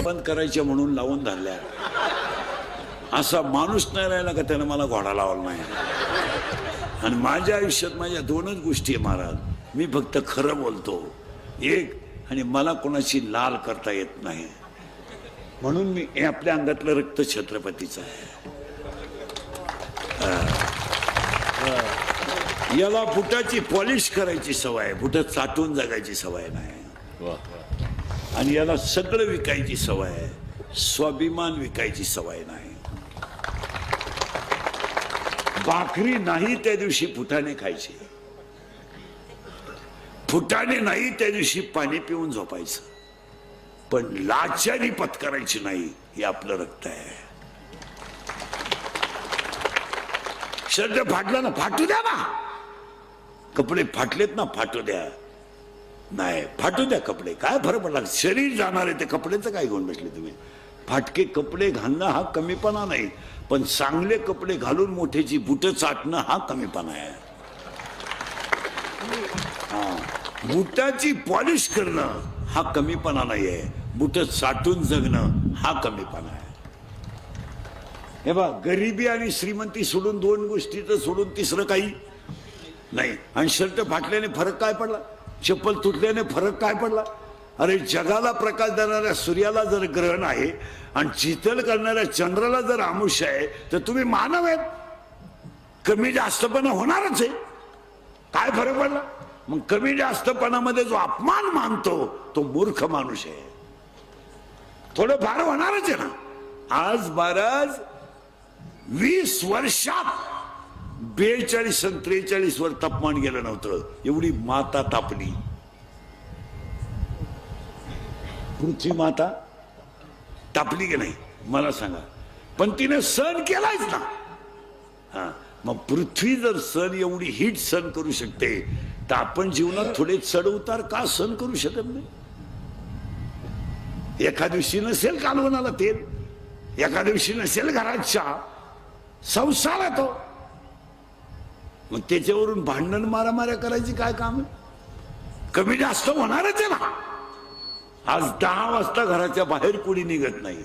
बंद करायच्या म्हणून लावून धरल्या. असा माणूस नाही राहिला का त्यानं मला घोडा लावला नाही. आणि माझ्या आयुष्यात माझ्या दोनच गोष्टी आहे महाराज. मी फक्त खरं बोलतो एक, आणि मला कोणाची लाल करता येत नाही. म्हणून मी हे आपल्या अंगातलं रक्त छत्रपतीचं आहे. याला बुटाची पॉलिश करायची सवय आहे, बुट चाटून जगायची सवय नाही. आणि याला सगळं विकायची सवय आहे, स्वाभिमान विकायची सवय नाही. भाकरी नाही त्या दिवशी फुटाणे खायची, फुटाणे नाही त्या दिवशी पाणी पिऊन झोपायचं, पण लाचारी पत्करायची नाही. हे आपलं रक्त आहे. शर्ट फाटला ना फाटू द्या ना, कपडे फाटलेत ना फाटू द्या, नाही फाटू द्या कपडे, काय फरक पडला. शरीर जाणार आहे, ते कपड्याचं काय घेऊन बसले तुम्ही. फाटके कपडे घालणं हा कमीपणा नाही, पण चांगले कपडे घालून मोठ्याची बुट चाटणं हा कमीपणा आहे. बुटाची पॉलिश करणं हा कमीपणा नाहीये, बुट चाटून जगणं हा कमीपणा आहे. हे बा, गरिबी आणि श्रीमंती सोडून, दोन गोष्टीचं सोडून तिसरं काही नाही. आणि शर्ट फाटल्याने फरक काय पडला, चप्पल तुटल्याने फरक काय पडला. अरे जगाला प्रकाश देणाऱ्या सूर्याला जर ग्रहण आहे आणि शीतल करणाऱ्या चंद्राला जर आमुष्य आहे, तर तुम्ही मानव आहेत, कमी जास्तपणा होणारच आहे. काय फरक पडला. मग कमी जास्तपणामध्ये जो अपमान मानतो तो मूर्ख माणूस आहे. थोडं फार होणारच आहे ना. आज महाराज 20 वर्षात 42 आणि 43 वर तापमान गेलं नव्हतं. एवढी माता तापली, पृथ्वी माता तापली की नाही मला सांगा. पण तिने सण केलाच ना. हा, मग पृथ्वी जर सण एवढी हीट सण करू शकते, तर आपण जीवनात थोडे चढ उतार का सण करू शकत नाही. एका दिवशी नसेल कालवणाला तेल, एका दिवशी नसेल घरात चहा, संसार आहे तो. मग त्याच्यावरून भांडण मारामाऱ्या करायची काय काम आहे. कमी जास्त होणारच आहे ना. आज 10 वाजता घराच्या बाहेर कोणी निघत नाही.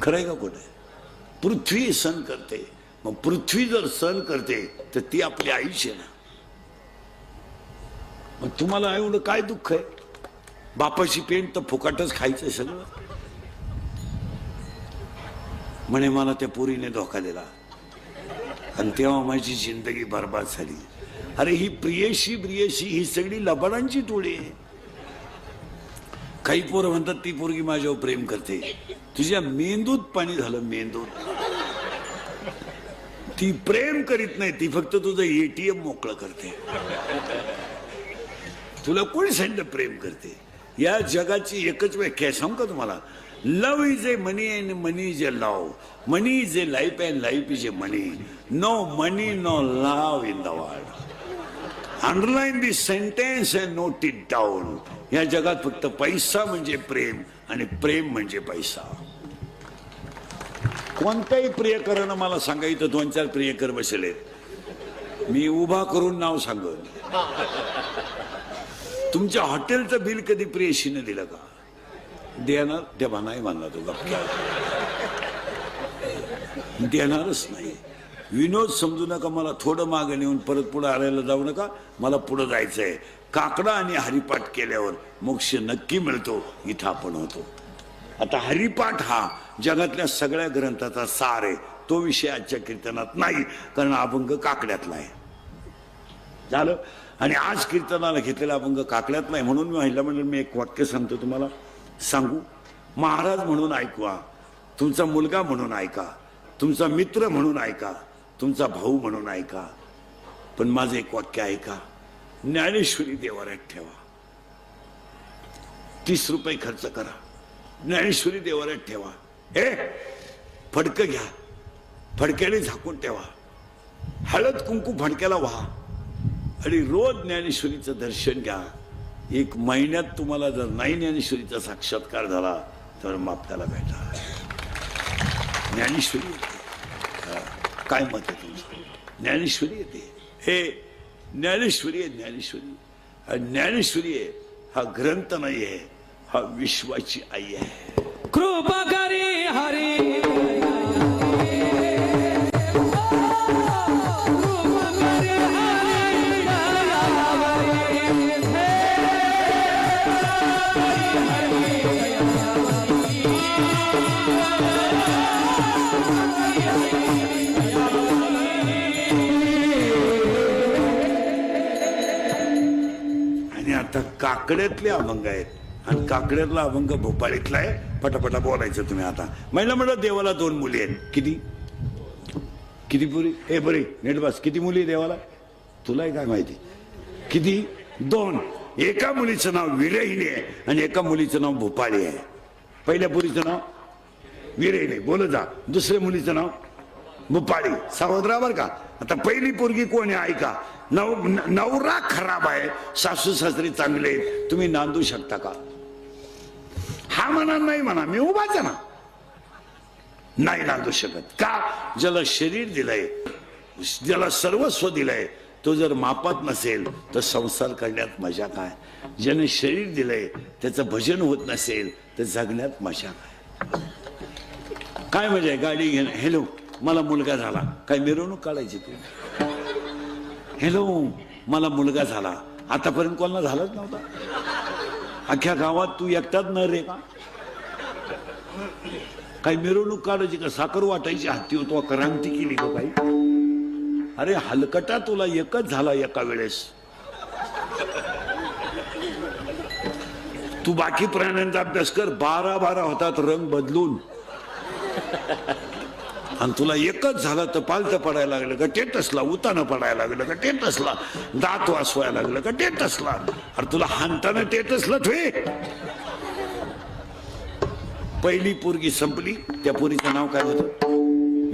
खरंय का कुठे. पृथ्वी सण करते. मग पृथ्वी जर सण करते तर ती आपली आईच आहे ना. मग तुम्हाला एवढं काय दुःख आहे. बापाची पेंट तर फुकाटच खायचंय सगळं. म्हणे मला त्या पोरीने धोका दिला आणि तेव्हा माझी जिंदगी बरबाद झाली. अरे ही प्रियशी प्रियशी ही सगळी लबाडांची टोळी आहे. काही पोरं म्हणतात ती पोरगी माझ्यावर प्रेम करते. तुझ्या मेंदूत पाणी झालं, मेंदूत. ती प्रेम करीत नाही, ती फक्त तुझं ATM मोकळं करते. तुला कोणी सांगितलं प्रेम करते. या जगाची एकच व्याख्या सांगू का तुम्हाला. Love is a money and money is a love. Money is a life and life is a money. No money no love in the world. Underline this sentence and note it down. या जगात फक्त पैसा म्हणजे प्रेम आणि प्रेम म्हणजे पैसा. कोणत्याही प्रियकरानं मला सांगायचं 2-4 प्रियकर बसले, मी उभा करून नाव सांगन. तुमच्या हॉटेलचं बिल कधी प्रेयशीने दिलं का. देणार तेव्हा नाही मानला तो गप्पा, देणारच नाही. विनोद समजू नका. मला थोडं मागे नेऊन परत पुढे आणायला जाऊ नका. मला पुढे जायचंय. काकडा आणि हरिपाठ केल्यावर मोक्ष नक्की मिळतो. इथं आपण होतो. आता हरिपाठ हा जगातल्या सगळ्या ग्रंथाचा सार आहे. तो विषय आजच्या कीर्तनात नाही, कारण अभंग काकड्यातला आहे. झालं. आणि आज कीर्तनाला घेतलेला अभंग काकड्यातला आहे. म्हणून मी महिला मंडळ मी एक वाक्य सांगतो तुम्हाला. सांगू. महाराज म्हणून ऐकवा, तुमचा मुलगा म्हणून ऐका, तुमचा मित्र म्हणून ऐका, तुमचा भाऊ म्हणून ऐका. पण माझं एक वाक्य ऐका. ज्ञानेश्वरी देवाऱ्यात ठेवा. 30 रुपये खर्च करा. ज्ञानेश्वरी देवाऱ्यात ठेवा. हे फडकं घ्या, फडक्याने झाकून ठेवा. हळद कुंकू फडक्याला व्हा आणि रोज ज्ञानेश्वरीचं दर्शन घ्या. 1 महिन्यात तुम्हाला जर नाही ज्ञानेश्वरीचा साक्षात्कार झाला तर माप त्याला भेटा. ज्ञानेश्वरी येते. काय मत आहे तुमचं. ज्ञानेश्वरी येते. हे ज्ञानेश्वरी आहे. ज्ञानेश्वरी ज्ञानेश्वरी आहे. हा ग्रंथ नाहीये, हा विश्वाची आई आहे. कृपा करी हरी आणि आता काकड्यातले अभंग आहेत, आणि काकड्यातला अभंग भोपाळीतला आहे. पटापटा बोलायचं तुम्ही. आता महिला म्हणलं देवाला 2 मुली आहेत. किती किती पुरी? ए बरे नेट बस. किती मुली आहे देवाला? तुलाही काय माहिती किती? 2. एका मुलीचं नाव विरहिणी आहे आणि एका मुलीचं नाव भोपाळी आहे. पहिल्या पुरीचं नाव विरहिणी, बोल जा. दुसऱ्या मुलीचं नाव भोपाळी. सावधरा बर का. आता पहिली पोरगी कोण आहे ऐका. नवरा खराब आहे, सासू सासरी चांगले आहेत, तुम्ही नांदू शकता का? हा म्हणा नाही म्हणा, मी उभाच आहे ना. नाही नांदू शकत का? ज्याला शरीर दिलंय, ज्याला सर्वस्व दिलंय, तो जर मापात नसेल तर संसार करण्यात मजा काय? ज्याने शरीर दिलंय त्याचं भजन होत नसेल तर जगण्यात मजा काय? काय मजा आहे गाडी घेणं? हॅलो मला मुलगा झाला, काय मिरवणूक काढायची तू? हॅलो मला मुलगा झाला, आतापर्यंत कोणाला झालाच नव्हता. अख्ख्या गावात तू एकटाच न रे का? काही मिरवणूक काढायची का? साखर वाटायची हाती होतो, क्रांती केली का काही? अरे हलकटा तुला एकच झाला एका वेळेस. तू बाकी प्राण्यांचा अभ्यास कर. 12 होतात रंग बदलून, आणि तुला एकच झालं तर पालतं पडायला लागलं का टेटसला, उतानं पडायला लागलं का टेटसला, दात वासवायला लागलं का टेटसला. अरे तुला हाणताना टेटसला ठे. पहिली पोरगी संपली, त्या पोरीचं नाव काय होतं?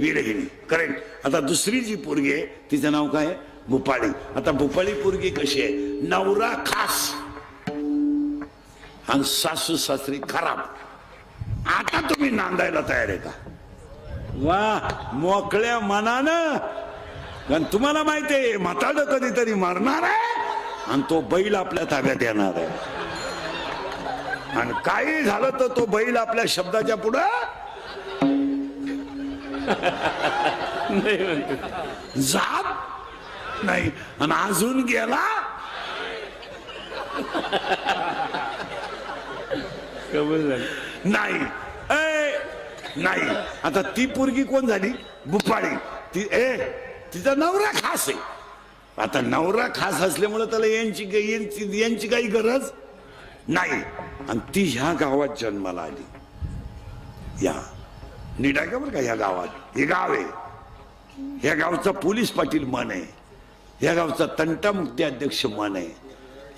विरहिणी. करेक्ट. आता दुसरी जी पोरगी आहे तिचं नाव काय आहे? भोपाळी. आता भोपाळी पोरगी कशी आहे? नवरा खास आणि सासू सासरी खराब. आता तुम्ही नांदायला तयार आहे का? वा मोकळ्या मनानं. कारण तुम्हाला माहिती आहे म्हातारं कधीतरी मरणार आहे आणि तो बैल आपल्या ताब्यात येणार आहे. आणि काही झालं तर तो बैल आपल्या शब्दाच्या पुढं जात नाही. आणि अजून गेला नाही. नाही. आता ती पोरगी कोण झाली? भोपाळी. तिचा नवरा खास आहे. आता नवरा खास असल्यामुळे त्याला यांची काही गरज नाही. आणि ती ह्या गावात जन्माला आली. या नीट आहे का बरं का? ह्या गावात, हे गाव आहे, ह्या गावचा पोलीस पाटील मन आहे, ह्या गावचा तंटामुक्ती अध्यक्ष मन आहे,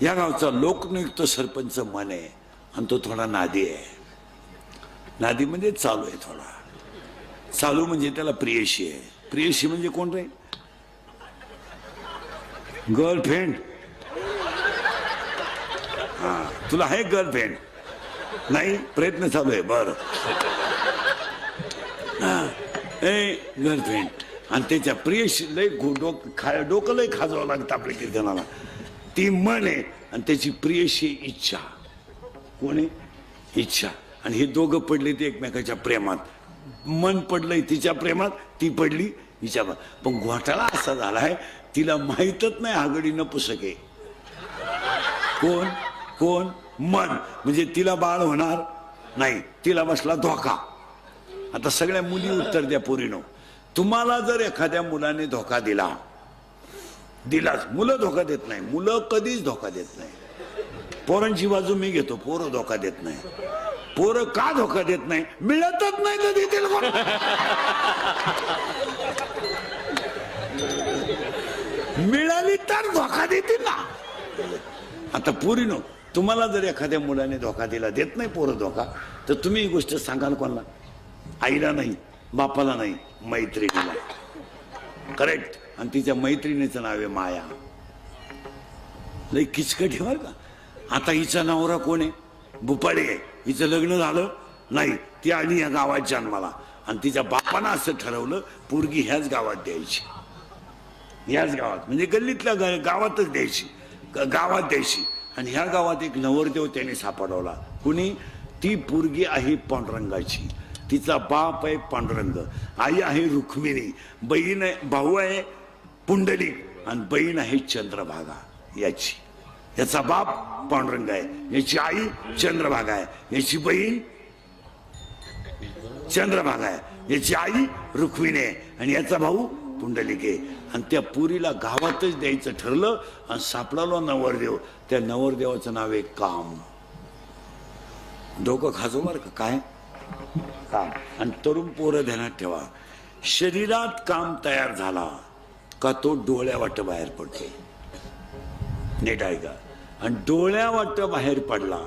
ह्या गावचा लोकनियुक्त सरपंच मन आहे. आणि तो थोडा नादी आहे. नादी म्हणजे चालू आहे थोडा. चालू म्हणजे त्याला प्रियशी आहे. प्रियशी म्हणजे कोण रे? गर्लफ्रेंड. हा तुला आहे गर्लफ्रेंड? नाही, प्रयत्न चालू आहे. बर गर्लफ्रेंड. आणि त्याच्या प्रियशी लय डोकं लय खाजवावं लागतं आपल्या कीर्तनाला. ती मन आहे आणि त्याची प्रियशी इच्छा. कोण आहे? इच्छा. आणि हे दोघं पडले ते एकमेकाच्या प्रेमात. मन पडलंय तिच्या प्रेमात, ती पडली हिच्या. पण घोटाळा असा झालाय तिला माहीतच नाही आघाडी न पुसके. कोण? कोण? मन. म्हणजे तिला बाळ होणार नाही, तिला बसला धोका. आता सगळ्या मुली उत्तर द्या पोरीनो. तुम्हाला जर एखाद्या मुलाने धोका दिलाच, मुलं धोका देत नाही, मुलं कधीच धोका देत नाही. पोरांची बाजू मी घेतो, पोरं धोका देत नाही. पोरं का धोका देत नाही? मिळतच नाही तर देतील कोण? मिळाली तर धोका देतील ना. आता पोरीनो, तुम्हाला जर एखाद्या मुलाने धोका दिला, देत नाही पोरं धोका, तर तुम्ही ही गोष्ट सांगाल कोणाला? आईला नाही, बापाला नाही, मैत्रिणीला. करेक्ट. आणि तिच्या मैत्रिणीचं नाव आहे माया. लय किचकट आहे बरं का. आता हिचा नवरा कोण आहे? भोपाळी आहे. हिचं लग्न झालं नाही, ती आली या गावात जन्माला. आणि तिच्या बापानं असं ठरवलं पोरगी ह्याच गावात द्यायची. ह्याच गावात म्हणजे गल्लीतल्या गावातच द्यायची, गावात द्यायची. आणि ह्या गावात एक नवरदेव त्याने सापडवला. कुणी? ती पोरगी आहे पांडुरंगाची, तिचा बाप आहे पांडुरंग, आई आहे रुक्मिणी, बहीण आहे, भाऊ आहे पुंडलिक आणि बहीण आहे चंद्रभागा याची. याचा बाप पांडुरंग आहे, याची आई चंद्रभागा आहे, याची बहीण चंद्रभागा आहे, याची आई रुक्मिणी आहे आणि याचा भाऊ पुंडलिक आहे. आणि त्या पुरीला गावातच द्यायचं ठरलं आणि सापडालो नवरदेव. त्या नवरदेवाचं नाव आहे काम. डोकं खाजो बरं का, काय काम. आणि तरुण पोरं ध्यानात ठेवा, शरीरात काम तयार झाला का तो डोळ्या वाट बाहेर पडतो. नीट आहे का? आणि डोळ्या वाट बाहेर पडला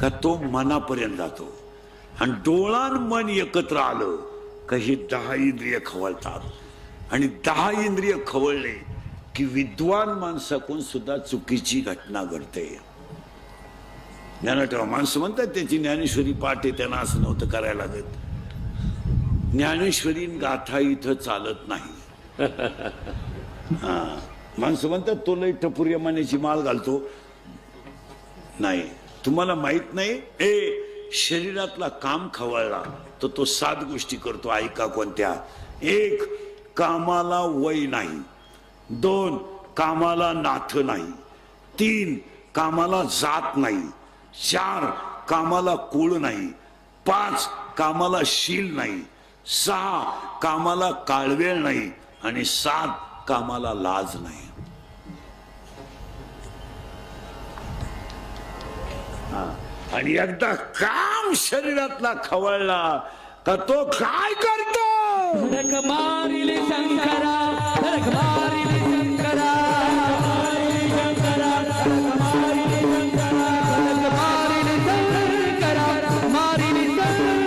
का तो मनापर्यंत जातो. आणि डोळा आणि मन एकत्र आलं का ही 10 इंद्रिय खवळतात. आणि 10 इंद्रिय खवळले की विद्वान माणसाकडून सुद्धा चुकीची घटना घडते. ध्यानात ठेवा. माणसं म्हणतात त्याची ज्ञानेश्वरी पाठ आहे, त्यांना असं नव्हतं करायला लागत. ज्ञानेश्वरी गाथा इथं चालत नाही. हा, माणसं म्हणतात तो लई टपुर्या मानेची माळ घालतो. नाही, तुम्हाला माहित नाही. शरीरातला काम खवळला तर तो 7 गोष्टी करतो. ऐका कोणत्या? 1, कामाला वय नाही. 2, कामाला नाथ नाही. 3, कामाला जात नाही. 4, कामाला कुळ नाही. 5, कामाला शील नाही. 6, कामाला काळवेळ नाही. आणि 7, कामाला लाज नाही. आणि एकदा काम शरीरातला खवळला का तो काय करतो? धडक मारिले शंकरा, धडक मारिले शंकरा, धडक मारिले शंकरा, धडक मारिले शंकरा, मारिले शंकरा,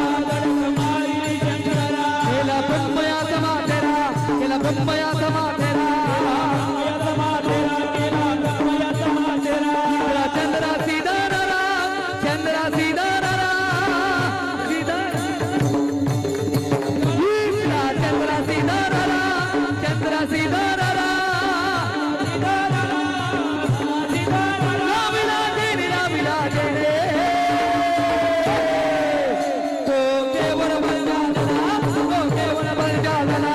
धडक मारिले शंकरा. केला ब्रह्मया समाधेरा, केला ब्रह्मया समाधेरा, चंद्रा सीधा रारा, चंद्रा सीधा रारा, सीधा चंद्रा सीधा रारा, चंद्रा सीधा रारा, राविलाजे रे, तो केवळ बंजारा, तो केवळ बंजारा,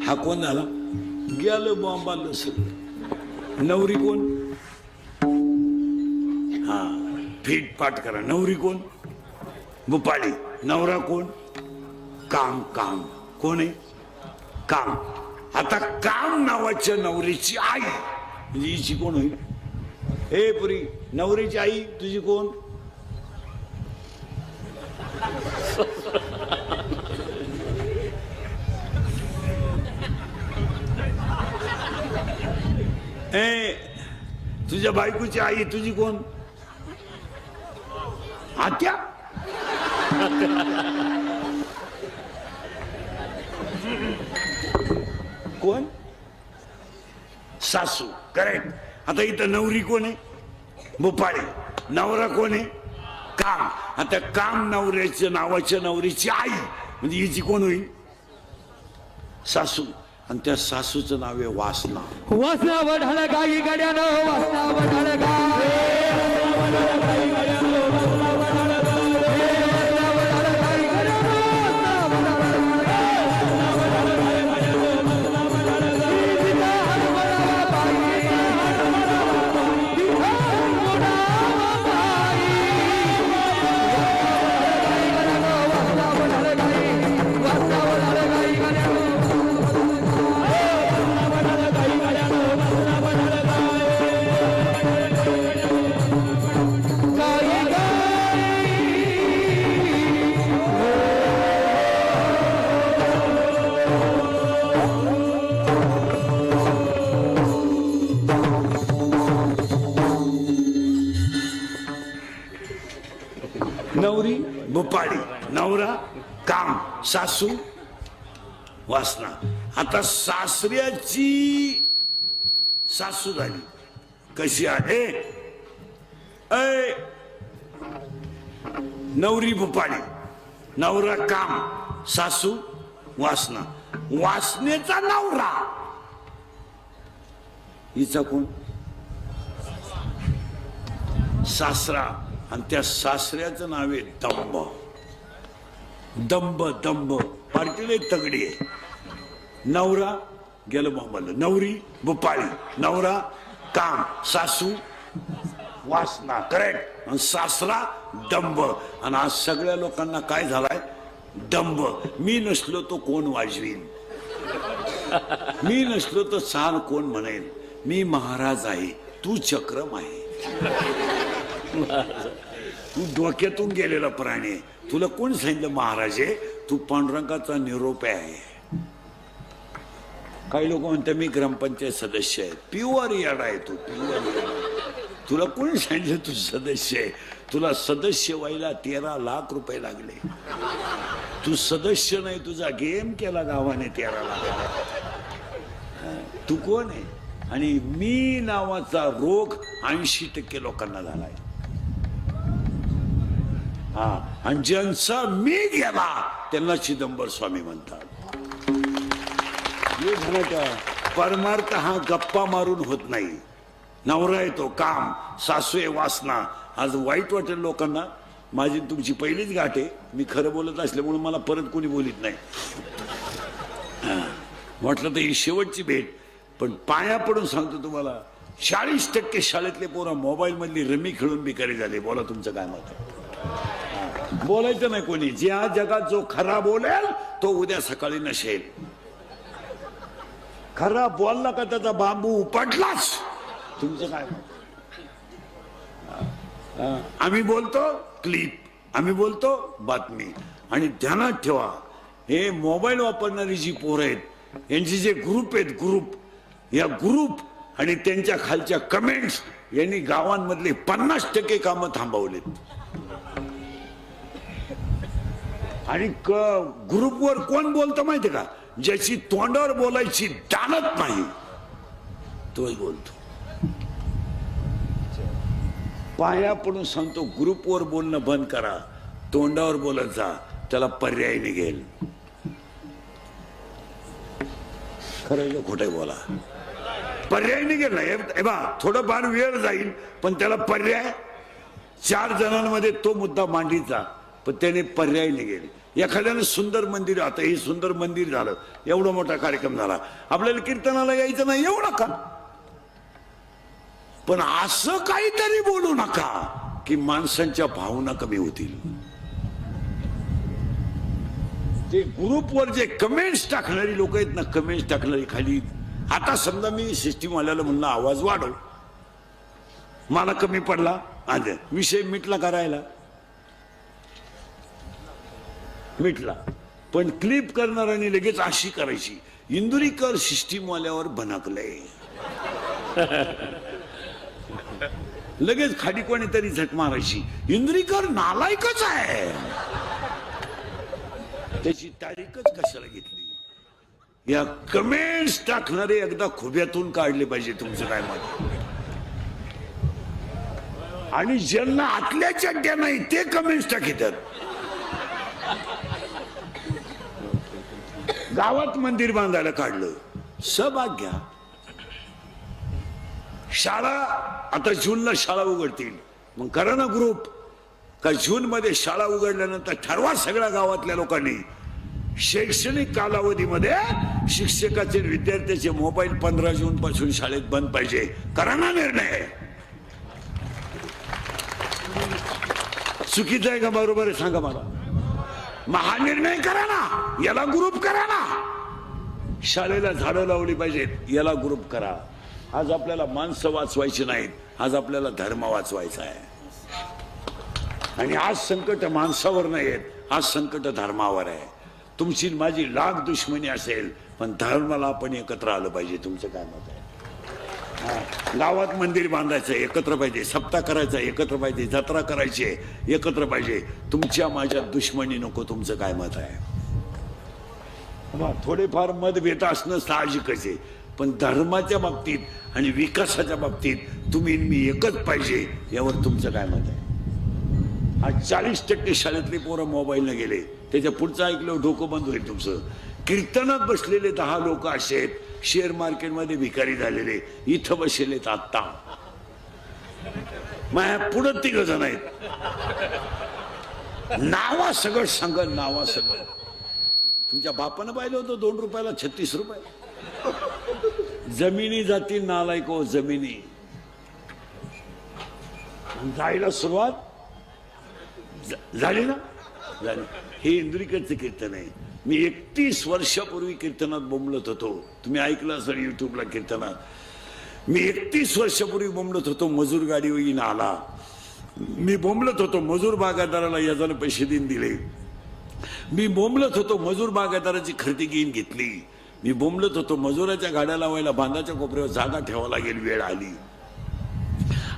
हा कोण झाला? गेलं बॉम्बाला सगळं. नवरी कोण? हा, फीट पाठ करा. नवरी कोण? भुपाळी. नवरा कोण? काम. काम कोण आहे? काम. आता काम नावाच्या नवरीची आई म्हणजे हिची कोण होईल? हे पुरी, नवरीची आई तुझी कोण? तुझ्या बायकोची आई तुझी कोण? आत्या. कोण? सासू. करेक्ट. आता इथं नवरी कोण आहे? भोपाळी. नवरा कोण आहे? काम. आता काम नवऱ्याच्या नावाच्या नवरीची आई म्हणजे हिची कोण होईल? सासू. आणि त्या सासूचं नाव आहे वासना. वासना वढाळ गाई गड्यानं, वासना वढाळ गाई. भोपाळी, नवरा काम, सासू वासना. आता सासऱ्याची सासू झाली कशी आहे? ऐ नवरी भोपाळी, नवरा काम, सासू वासना. वासनेचा नवरा हिचा कोण? सासरा. आणि त्या सासऱ्याचं नाव आहे दंभ. दंभ दंभ पार्टीला तगडी आहे. नवरा गेलं बोंबाला, नवरी भोपाळी, नवरा काम, सासू वासना, करेक्ट. आणि सासरा दंभ. आणि आज सगळ्या लोकांना काय झालाय? दंभ. मी नसलो तो कोण वाजवीन, मी नसलो तो साल कोण म्हणेल, मी महाराज आहे, तू चक्रम आहे. तू डोक्यातून गेलेला प्राणी आहे. तुला कोण सांगितलं महाराज आहे? तू पांडुरंगाचा निरोप आहे. काही लोक म्हणतात मी ग्रामपंचायत सदस्य आहे. प्युअर याडा आहे तू, प्युअर. तुला कोण सांगितलं तू सदस्य आहे? तुला सदस्य व्हायला 13 लाख रुपये लागले. तू सदस्य नाही, तुझा गेम केला गावाने 13 लाख. तू कोण आहे? आणि मी नावाचा रोग 80% लोकांना झालाय. हा, आणि ज्यांचा मी गेला त्यांना चिदंबर स्वामी म्हणतात. हे झालं. परमार्थ हा गप्पा मारून होत नाही. नवरा येतो काम, सासू आहे वासना. आज वाईट वाटेल लोकांना, माझी तुमची पहिलीच गाठ आहे. मी खरं बोलत असल्यामुळे मला परत कोणी बोलित नाही. म्हटलं तर ही शेवटची भेट. पण पाया पडून सांगतो तुम्हाला, 40% शाळेतले पोरं मोबाईल मधली रमी खेळून बिकारी झाले. बोला तुमचं काय मत आहे? बोलायचं नाही कोणी. ज्या जगात जो खरा बोलेल तो उद्या सकाळी नसेल. खरा बोलला का त्याचा बांबू उपटलाच. तुमचं काय मत? आम्ही बोलतो क्लिप, आम्ही बोलतो बातमी. आणि ध्यानात ठेवा, हे मोबाईल वापरणारी जी पोरं आहेत यांचे जे ग्रुप आहेत, ग्रुप, या ग्रुप आणि त्यांच्या खालच्या कमेंट्स यांनी गावांमधले 50% कामं थांबवलेत. आणि ग्रुपवर कोण बोलतं माहिती का? ज्याची तोंडावर बोलायची दानत नाही तोच बोलतो. पाया पडून सांगतो, ग्रुपवर बोलणं बंद करा, तोंडावर बोलत जा, त्याला पर्याय निघेल. खरं खोटं बोला, पर्याय निघेल ना. बा थोडं फार वेळ जाईल पण त्याला पर्याय. 4 जणांमध्ये तो मुद्दा मांडीचा, पण त्याने पर्याय निघेल. एखाद्यानं सुंदर मंदिर, आता हे सुंदर मंदिर झालं, एवढा मोठा कार्यक्रम झाला, आपल्याला कीर्तनाला यायचं नाही येऊ नका, पण असं काहीतरी बोलू नका की माणसांच्या भावना कमी होतील. ते ग्रुपवर जे कमेंट्स टाकणारी लोक आहेत ना, कमेंट्स टाकणारी खाली. आता समजा मी सिस्टीम वाल्याला म्हणलं आवाज वाढव, मला कमी पडला, आज विषय मिटला करायला, मिटला. पण क्लिप करणाऱ्याने लगेच अशी करायची. इंदुरीकर सिस्टीम वाल्यावर भनकलंय. लगेच खाली कोणीतरी झक मारायची. इंदुरीकर नालायकच आहे. त्याची तारीखच कशाला घेतली? या कमेंट्स टाकणारे एकदा खुब्यातून काढले पाहिजे. तुमचं काय मत? आणि ज्यांना आतल्या चड्ड्या नाही ते कमेंट्स टाकतात. गावात मंदिर बांधायला काढलं, सहभाग घ्या. शाळा आता जूनला शाळा उघडतील, मग करा ना ग्रुप. का जून मध्ये शाळा उघडल्यानंतर ठरवा सगळ्या गावातल्या लोकांनी, शैक्षणिक कालावधीमध्ये शिक्षकाचे विद्यार्थ्याचे मोबाईल 15 जून पासून शाळेत बंद पाहिजे. करा ना निर्णय. चुकीचा आहे का बरोबर आहे सांगा मला? हा निर्णय करा ना, याला ग्रुप करा ना. शाळेला झाडं लावली पाहिजेत, याला ग्रुप करा. आज आपल्याला माणसं वाचवायची नाहीत, आज आपल्याला धर्म वाचवायचा आहे. आणि आज संकट माणसावर नाही आहेत, आज संकट धर्मावर आहे. तुमची माझी लाख दुश्मनी असेल पण धर्माला आपण एकत्र आलं पाहिजे. तुमचं काय मत आहे? गावात मंदिर बांधायचं एकत्र पाहिजे, सप्ताह करायचा एकत्र पाहिजे, जत्रा करायची एकत्र पाहिजे. तुमच्या माझ्या दुश्मनी नको. तुमचं काय मत आहे? थोडेफार मतभेद असणं साहजिकच आहे, पण धर्माच्या बाबतीत आणि विकासाच्या बाबतीत तुम्ही मी एकच पाहिजे यावर तुमचं काय मत आहे? आज 40% शाळेतले पोरं मोबाईलनं गेले. त्याच्या पुढचं ऐकलं डोकं बंद होईल तुमचं. कीर्तनात बसलेले 10 लोक असे आहेत, शेअर मार्केटमध्ये भिकारी झालेले, इथं बसलेत आत्ता. माझ्या पुढं 3 जण आहेत. नावा सगळं सांगत, नावा सगळं. तुमच्या बापानं पाहिलं होतं 2 रुपयाला 36 रुपये. जमिनी जातील नालायक हो, जमिनी. जायला सुरुवात झाली ना, झाली. हे इंद्रिकडचं कीर्तन आहे. मी 31 वर्षापूर्वी कीर्तनात बोंबलत होतो. तुम्ही ऐकलं असेल युट्यूबला कीर्तनात. मी 31 वर्षापूर्वी बोंबलत होतो, मजूर गाडी येईन आला. मी बोंबलत होतो, मजूर बागायतदाराला याजाने पैसे देऊन दिले. मी बोंबलत होतो, मजूर बागायतदाराची खरेदी घेऊन घेतली. मी बोंबलत होतो, मजुराच्या गाड्या लावायला बांधाच्या कोपऱ्यावर जागा ठेवावं लागेल, वेळ आली.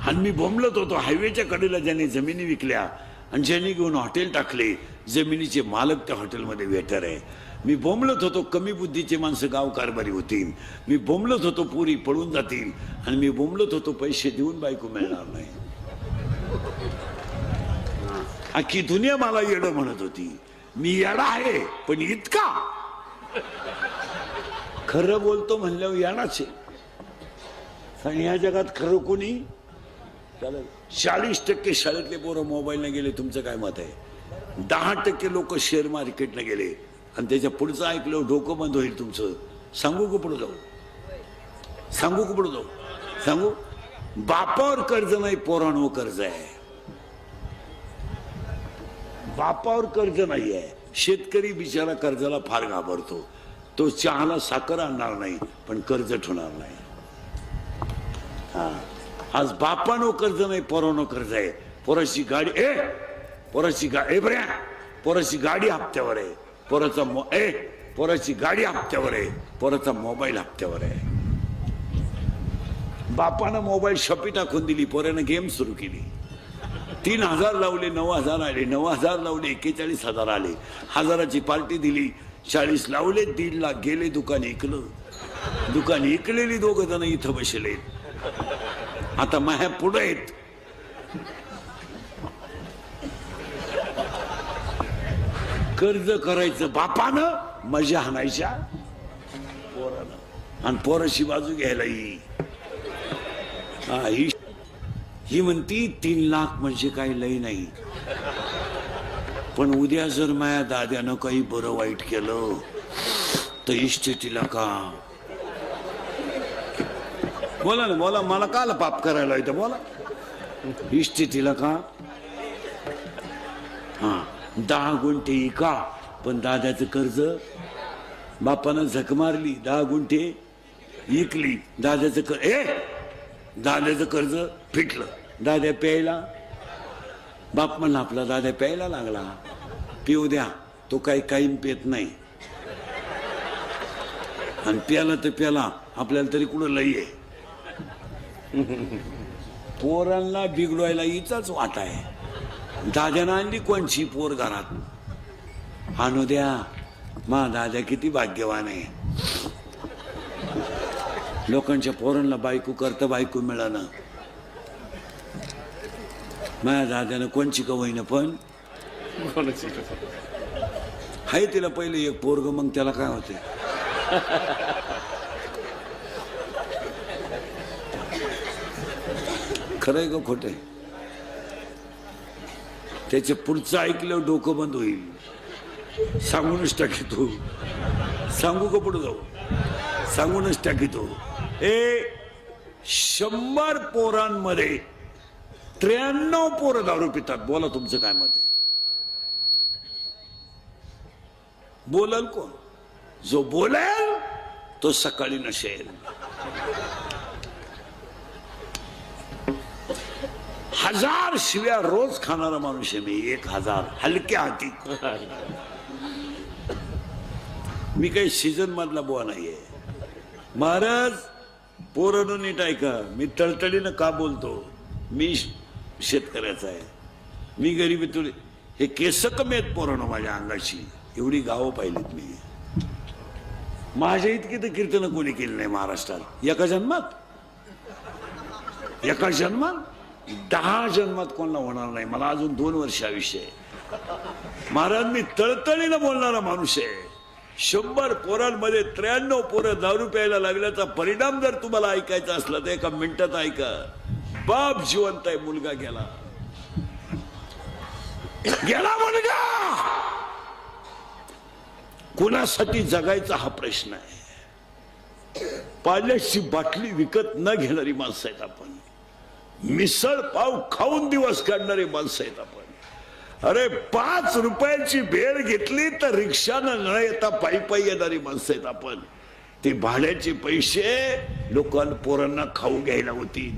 आणि मी बोंबलत होतो, हायवेच्या कडेला ज्यांनी जमिनी विकल्या आणि ज्यांनी घेऊन हॉटेल टाकले, जमिनीचे मालक त्या हॉटेलमध्ये वेटर आहे. मी बोंबलत होतो, कमी बुद्धीचे माणसं गाव कारभारी होतील. मी बोंबलत होतो, पुरी पळून जातील. आणि मी बोंबलत होतो, पैसे देऊन बायको मिळणार नाही. अख्खी दुनिया मला येडं म्हणत होती. मी येडा आहे, पण इतका खरं बोलतो म्हणल्यावर येडाच आहे. आणि ह्या जगात खरं कोणी? 40% शाळेतले पोरं मोबाईलने गेले. तुमचं काय मत आहे? 10% लोक शेअर मार्केटने गेले. आणि त्याच्या पुढचं ऐकलं डोकं बंद होईल तुमचं. सांगू का पुढे जाऊ? सांगू का पुढे जाऊ? सांगू. बापावर कर्ज नाही, पोरांवर कर्ज आहे. बापावर कर्ज नाही आहे. शेतकरी बिचारा कर्जाला फार घाबरतो. तो चहाला साखर आणणार नाही, पण कर्ज ठेवणार नाही. आज बापानो कर्ज नाही, पोरानो कर्ज आहे. पोराची गाडी पोराची गाडी हप्त्यावर आहे. पोराची गाडी हप्त्यावर आहे. पोराचा मोबाईल हप्त्यावर आहे. बापानं मोबाईल शॉपी टाकून दिली, पोरानं गेम सुरू केली. 3,000 लावले, 9,000 आले. 9,000 लावले, 41,000 आले. 1,000ची पार्टी दिली. 40 लावले, 1.5 लाख गेले. दुकान ऐकलं. दुकान ऐकलेली 2 जण इथं बसले. आता माझ्या पुढे आहेत. कर्ज करायचं बापानं, मजा हाणायच्या पोरानं. आणि पोराची बाजू घ्यायला ही म्हणती 3 लाख म्हणजे काही लई नाही. पण उद्या जर माझ्या दाद्यानं काही बरं वाईट केलं तर इस्टेटीला का? बोला ना, बोला. मला काल पाप करायला येतं, बोला. इस्टेटीला का? 10 गुंठे का? पण दाद्याचं कर्ज बापानं झक मारली. 10 गुंठे इकली. दाद्याचं कर्ज फिटलं. दाद्या प्यायला. बाप म्हणला आपला दाद्या प्यायला लागला. पिऊ द्या. तो काही पेत नाही. आणि प्याला तर प्याला. आपल्याला तरी कुठं लई आहे. पोरांना बिघडवायला हिचाच वाटा आहे. दाद्यानं आणली कोणची पोर घरात. आणू द्या. मा दाद्या किती भाग्यवान आहे. लोकांच्या पोरांना बायको करता बायको मिळालं. माझ्या दाद्यानं कोणची कवईनं पण हाय. तिला पहिले एक पोरग, मग त्याला काय होते? खरंय का खोटं? त्याच्या पुढचं ऐकलं डोकं बंद होईल. सांगूनच टाकीतो. सांगू का पुढे जाऊ? सांगूनच टाकीतो. 100 पोरांमध्ये 93 पोरं दारू पितात. बोला तुमचं काय मत आहे? बोलल कोण? जो बोलेल तो सकाळी नशेल. 1000 शिव्या रोज खाणारा माणूस आहे मी. 1000 हलक्या हाती. मी काही सीझन मधला बुवा नाहीये. महाराज पोरांनो नीट ऐका, मी तळतळीनं का बोलतो? मी शेतकऱ्याचा आहे, मी गरिबीतून, हे केस कमी आहेत पोरांनो माझ्या अंगाची, एवढी गावं पाहिलीत मी. माझ्या इतकी तर कीर्तन कोणी केली नाही महाराष्ट्रात. एका जन्मात 10 जन्मात कोणाला होणार नाही. मला अजून 2 वर्ष आयुष्य आहे महाराज. मी तळतळीनं बोलणारा माणूस आहे. 100 पोरांमध्ये 93 पोरं दारू प्यायला लागल्याचा परिणाम जर तुम्हाला ऐकायचा असला तर एका मिनिटात ऐका. बाप जिवंत आहे, मुलगा गेला मुलगा. कुणासाठी जगायचा हा प्रश्न आहे. पाण्याची बाटली विकत न घेणारी माणसं आहेत आपण. मिसळ पाव खाऊन दिवस काढणारी माणसं आहेत आपण. अरे 5 रुपयाची भेळ घेतली तर रिक्षानं न येता पायी पायी येणारी माणसं आहेत आपण. ते भाड्याचे पैसे लोकांना पोरांना खाऊ घ्यायला होती.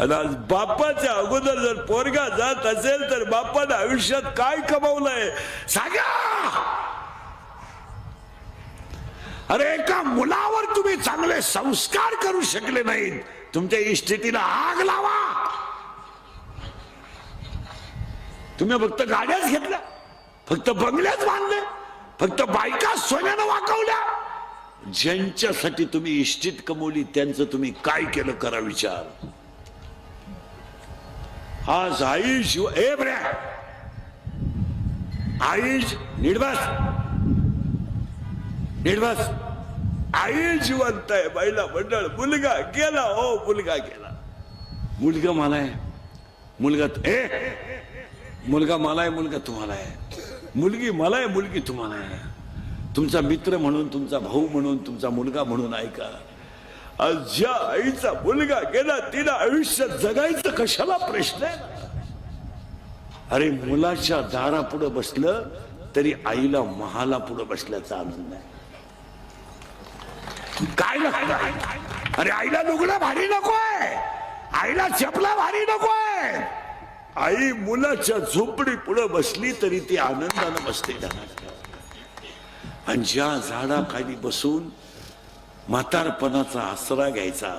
आणि आज बापाच्या अगोदर जर पोरगा जात असेल तर बापानं आयुष्यात काय कमावलंय सांगा. अरे एका मुलावर तुम्ही चांगले संस्कार करू शकले नाहीत, तुमच्या इस्टेटीला आग लावा. तुम्ही फक्त गाड्याच घेतल्या, फक्त बंगल्याच बांधले, फक्त बायका सोन्यानं वाकवल्या. ज्यांच्यासाठी तुम्ही इस्टेट कमवली त्यांचं तुम्ही काय केलं करा विचार. आज आई शिव ए बऱ्या आई निर्वास आई जिवंत आहे, महिला मंडळ. मुलगा गेला, हो मुलगा गेला. मुलगा मला आहे, मुलगा मुलगा मला आहे, मुलगा तुम्हाला आहे. मुलगी मला आहे, मुलगी तुम्हाला आहे. तुमचा मित्र म्हणून, तुमचा भाऊ म्हणून, तुमचा मुलगा म्हणून ऐका. आज ज्या आईचा मुलगा गेला तिला आयुष्य जगायचं कशाला प्रश्न आहे. अरे मुलाच्या दारापुढे बसलं तरी आईला महाला पुढे बसल्याचा आनंद आहे. काय लागतं? अरे आईला लुगडं भारी नकोय, आईला चपला भारी नकोय. आई मुलाच्या झोपडी पुढे बसली तरी ती आनंदानं बसते. आणि ज्या झाडाखाली बसून म्हातारपणाचा आसरा घ्यायचा,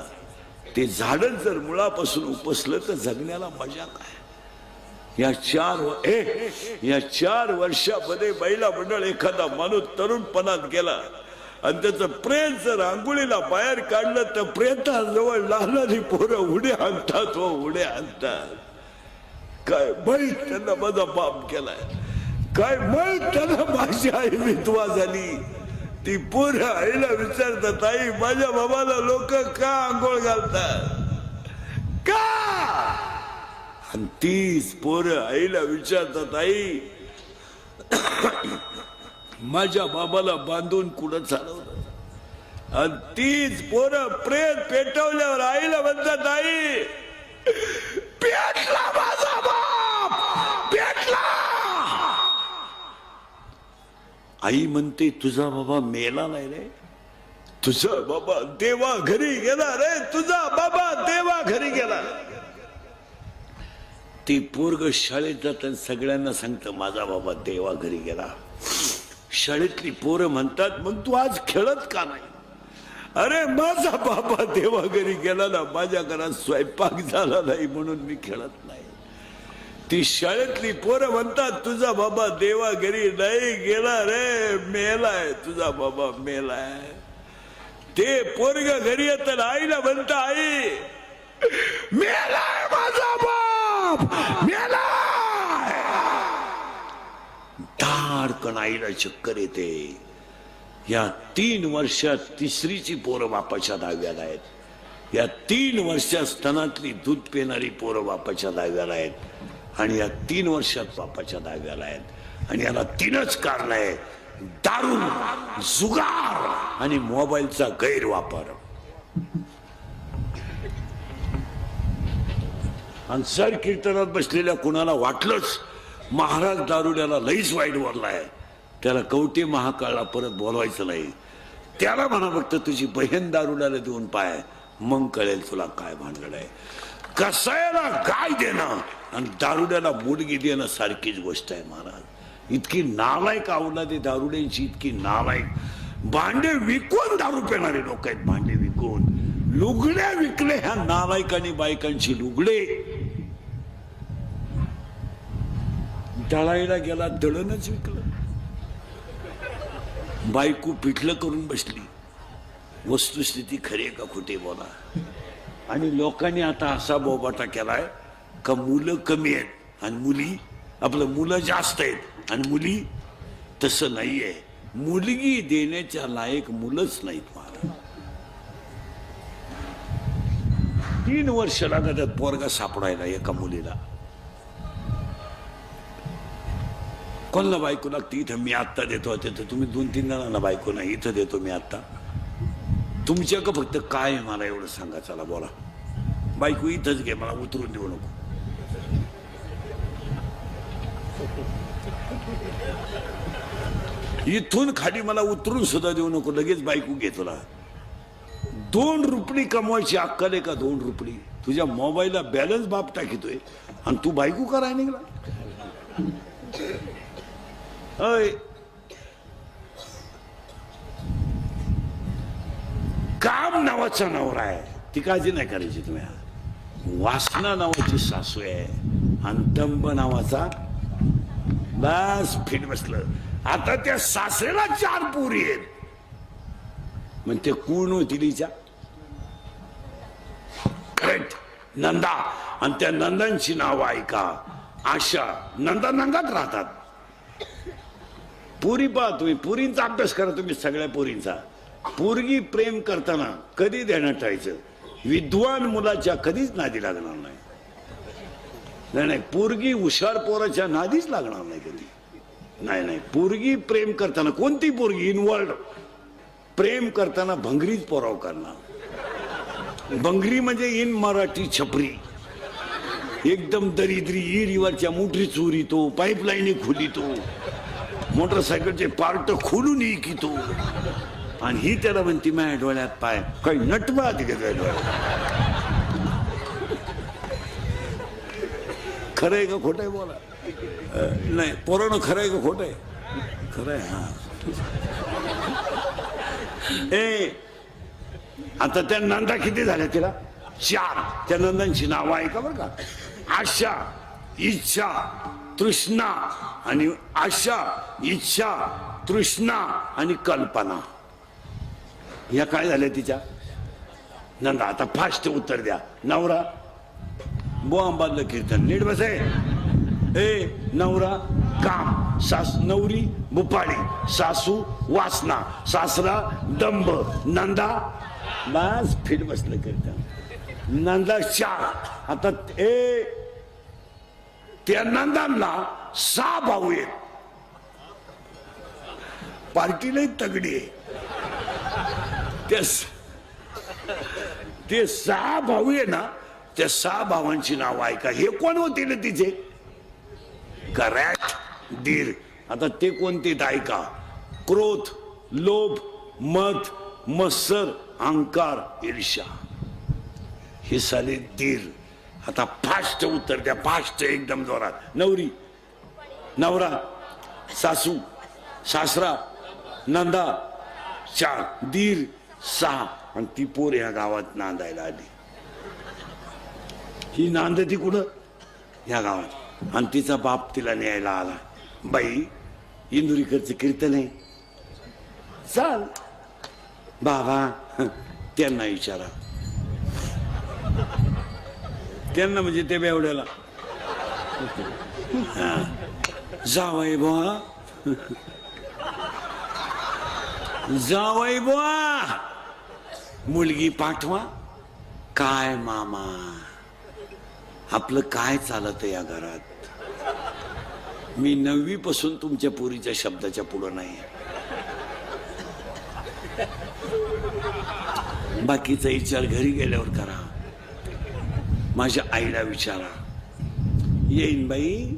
ते झाडच जर मुळापासून उपसलं तर जगण्याला मजा काय. या 4 वर्षामध्ये महिला मंडळ एखादा माणूस तरुणपणात गेला आणि त्याचं प्रेत जर आंघोळीला बाहेर काढलं तर प्रेताजवळ लहानारी पोरं उड्या आणतात, हो उड्या आणतात. काय माहित त्यांना माझा बाप केलाय, काय माहित त्यांना माझी आई विधवा झाली. ती पोरं आईला विचारतात, आई माझ्या बाबाला लोक का आंघोळ घालतात का. आणि तीच पोरं आईला विचारतात, आई माझ्या बाबाला बांधून कुठं चालवलं. आणि तीच पोरं प्रेत पेटवल्यावर आईला म्हणतात, आई पेटला माझा बाप पेटला. आई म्हणते तुझा बाबा मेला नाही रे, तुझा बाबा देवा घरी गेला रे, तुझा बाबा देवा घरी गेला. ती पोरग शाळेत जाताना सगळ्यांना सांगतं माझा बाबा देवा घरी गेला. शाळेतली पोरं म्हणतात मग तू आज खेळत का नाही. अरे माझा बाबा देवा घरी गेला ना, माझ्या घरात स्वयंपाक झाला नाही म्हणून मी खेळत नाही. ती शाळेतली पोरं म्हणतात तुझा बाबा देवा घरी नाही गेला रे, मेलाय, तुझा बाबा मेलाय. ते पोरग घरी येत आईला म्हणत आई मेलाय माझा बाप मेलाय. धाडकन आईला चक्कर येते. या 3 वर्षात तिसरीची पोरं बापाच्या दहाव्याला आहेत. या 3 वर्षात स्तनातली दूध पिणारी पोरं बापाच्या दहाव्याला आहेत. आणि या 3 वर्षात बापाच्या दहाव्याला आहेत. आणि याला 3च कारण आहे, दारू, जुगार आणि मोबाईलचा गैरवापर. आणि सर कीर्तनात बसलेल्या कुणाला वाटलंच महाराज दारुड्याला लईच वाईट बोललाय, त्याला कवटे महाकाळला परत बोलवायचं नाही. त्याला म्हणा फक्त तुझी बहीण दारुड्याला देऊन पाय, मग कळेल तुला काय भानगड आहे. कसायला गाय देणं आणि दारुड्याला मुडगी देणं सारखीच गोष्ट आहे महाराज. इतकी नालायक अवलादे दारुड्यांची, इतकी नालायक. भांडे विकून दारू पिणारे लोक आहेत, भांडे विकून. लुगड्या विकले ह्या नालायकांनी बायकांची लुगडे. दळायला गेला दळणच विकलं. बायको पिठलं करून बसली. वस्तुस्थिती खरी आहे का खोटी बोला. आणि लोकांनी आता असा बोबाटा केलाय का मुलं कमी आहेत आणि मुली आपलं मुलं जास्त आहेत आणि मुली तसं नाहीये. मुलगी देण्याच्या लायक मुलंच नाहीत महाराज. 3 वर्ष लागतात पोरगा सापडायला एका मुलीला. कोणाला बायको लागते इथं मी आत्ता देतो तिथं तुम्ही 2-3 जणांना बायको नाही इथं देतो मी आत्ता. तुमच्या का फक्त काय आहे मला एवढं सांगा. चला बोला. बायको इथंच घे मला उतरून देऊ नको. इथून खाली मला उतरून सुद्धा देऊ नको. लगेच बायको घे तुला. 2 रुपये कमवायची अक्कल आहे का? 2 रुपये तुझ्या मोबाईलला बॅलन्स बाप टाकितोय आणि तू बायको कराय निघला. अय काम नावाचा नवरा आहे ती काळजी नाही करायची तुम्ही. वासना नावाची सासू आहे आणि दंब नावाचा बस फिट बसलं. आता त्या सासऱ्याला 4 पोरी आहेत. मग ते कोण होती तिच्या? करेक्ट नंदा. आणि त्या नंदांची नाव ऐका. आशा. नंदा नंदात राहतात. पुरी पहा तुम्ही. पुरींचा अभ्यास करा तुम्ही सगळ्या पुरींचा. पोरगी प्रेम करताना कधी देण्यात टाळायचं. विद्वान मुलाच्या कधीच नादी लागणार नाही. नाही पोरगी हुशार पोराच्या नादीच लागणार नाही कधी. नाही पोरगी प्रेम करताना कोणती पोरगी इनवर्ल्ड प्रेम करताना भंगरीच पोराव करणार. भंगरी म्हणजे इन मराठी छपरी. एकदम दरिद्री. इरीवरच्या मोटरी चोरीतो. पाईपलाईनी खोलितो. मोटरसायकलचे पार्ट खोलून इकितो. आणि ही त्याला म्हणती माझ्या डोळ्यात पाय. काही नटवा तिथे डोळ्यात. खरंय का खोटंय बोला. नाही पोरानं खरंय का खोटंय? खरंय. हा ए आता त्या नंदा किती झाल्या तिला? 4. त्या नंदांची नाव आहे का बरं का? आशा, इच्छा, तृष्णा आणि आशा, इच्छा, तृष्णा आणि कल्पना. ह्या काय झाल्या तिच्या नंदा? आता फास्ट उत्तर द्या. नवरा बोंबादलं कीर्तन नीट बसे. ए नवरा काम. नवरी बुपाडी. सासू वासना. सासरा दंभ. नंदा बस फिट बसलं कीर्तन. नंदा 4. आता त्या नंदांना 6 भाऊ आहेत. पार्टीलाही तगडी आहे. ते 6 भाऊ आहे ना. त्या 6 भावांची नाव ऐका. हे कोण होते ना तिचे? करेक्ट दीर. आता ते कोणते ऐका. क्रोध, लोभ, मद, मत्सर, अहंकार, ईर्ष्या. हे साले दीर. आता फास्ट उत्तर द्या. फास्ट एकदम जोरात. नवरी नवरा सासू सासरा नंदा 4 दीर 6 आणि ती पोर ह्या गावात नांदायला आली. ही नांदती कुठं? ह्या गावात. आणि तिचा बाप तिला न्यायला आला. बाई इंदुरीकरचं कीर्तन आहे चाल. बाबा त्यांना विचारा. त्यांना म्हणजे ते बेवड्याला. जावई बुवा जावई बुवा मुलगी पाठवा. काय मामा आपलं काय चालत या घरात? मी 9वी पासून तुमच्या पोरीच्या शब्दाच्या पुढं नाही. बाकीचा विचार घरी गेल्यावर करा. माझ्या आईला विचारा. येईन बाई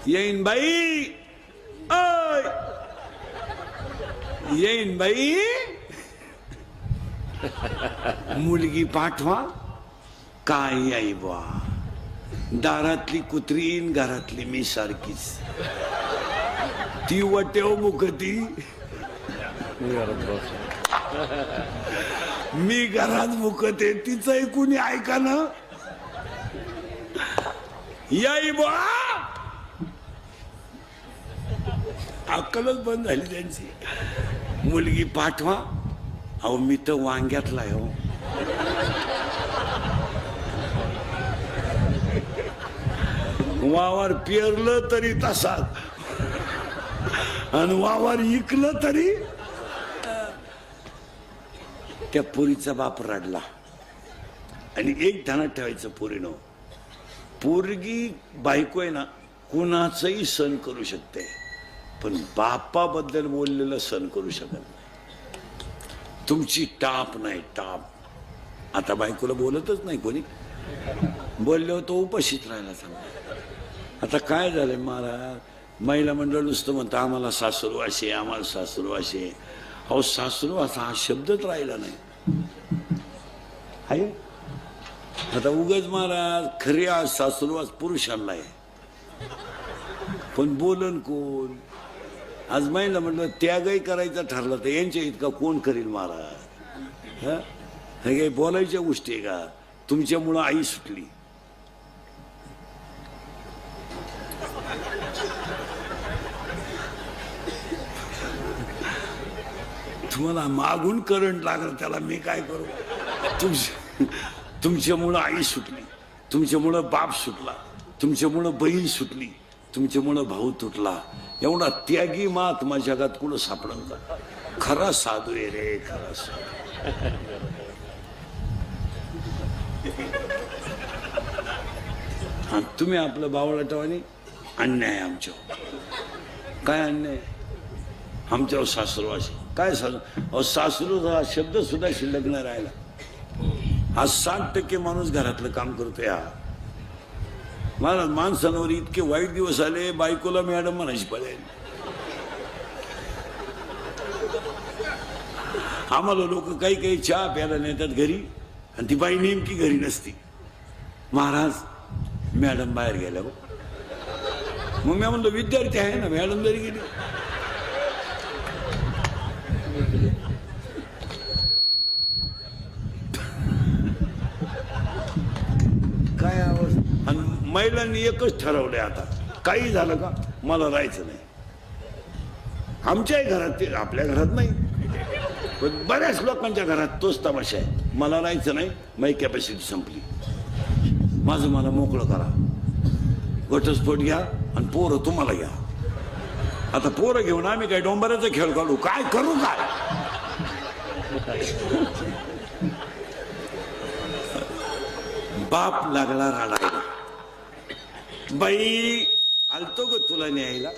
येईन बाई. येईन बाई. मुलगी पाठवा. काय आई बा. दारातली कुत्रीन घरातली मी सारखीच. ती वटेव मुखती मी घरात मुकत आहे तिचंही कुणी ऐका ना. याई बा अक्कलच बंद झाली त्यांची. मुलगी पाठवा. अहो मी तर वांग्यातला आहे हो. वावर पेरलं तरी तसाच आणि वावर इकलं तरी. त्या पोरीचा बाप रडला. आणि एक ध्यानात ठेवायचं पोरीनं, पोरगी बायको आहे ना कुणाचंही सण करू शकते, पण बापाबद्दल बोललेलं सण करू शकत नाही. तुमची टाप नाही टाप. आता बायकोला बोलतच नाही कोणी. बोलले होतो उपाशीच राहायला सांगा. आता काय झालंय महाराज, महिला मंडळ नुसतं म्हणतं आम्हाला सासरू असे, आम्हाला सासरू असे. अहो सासरू असा हा शब्दच राहिला नाही. आहे आता उगाच महाराज खरी आज सासरू आज पुरुषांना आहे, पण बोलन कोण. आज महिला म्हटलं त्यागही करायचा ठरला तर यांच्या इतका कोण करील महाराज. हा हे काही बोलायच्या गोष्टी आहे का. तुमच्यामुळं आई सुटली. तुम्हाला मागून करंट लागलं त्याला मी काय करू. तुमच्यामुळं आई सुटली, तुमच्यामुळं बाप सुटला, तुमच्यामुळं बहीण सुटली, तुमच्यामुळं भाऊ तुटला. एवढा त्यागी महात्मा जगात कुठं सापडल का. खरा साधू आहे रे खरा साधू. हा तुम्ही आपलं बावळाटवानी अन्याय आमच्यावर. काय अन्याय आमच्यावर सासरवाशी काय सासू. सासरू हा शब्द सुद्धा शिल्लक नाही राहिला. आज 60% माणूस घरातलं काम करतोय. हा मला माणसांवर इतके वाईट दिवस आले. बायकोला मॅडम म्हणायची पडेल. आम्हाला लोक काही काही चहा प्यायला नेतात घरी आणि ती बाई नेमकी घरी नसती. महाराज मॅडम बाहेर गेल्या हो. मग मी म्हणतो विद्यार्थी आहे ना, मॅडम जरी गेली. काय आवाज. आणि महिलांनी एकच ठरवलंय आता काही झालं का मला राहायचं नाही. आमच्याही घरात ते, आपल्या घरात नाही पण बऱ्याच लोकांच्या घरात तोच तमाशा आहे. मला राहायचं नाही, माझी कॅपॅसिटी संपली, माझं मला मोकळं करा. घटस्फोट घ्या आणि पोरं तुम्हाला घ्या. आता पोरं घेऊन आम्ही काय डोंबऱ्याचा खेळ काढू. काय करू काय. बाप लागला रडायला. बाई आलतो ग तुला न्यायला,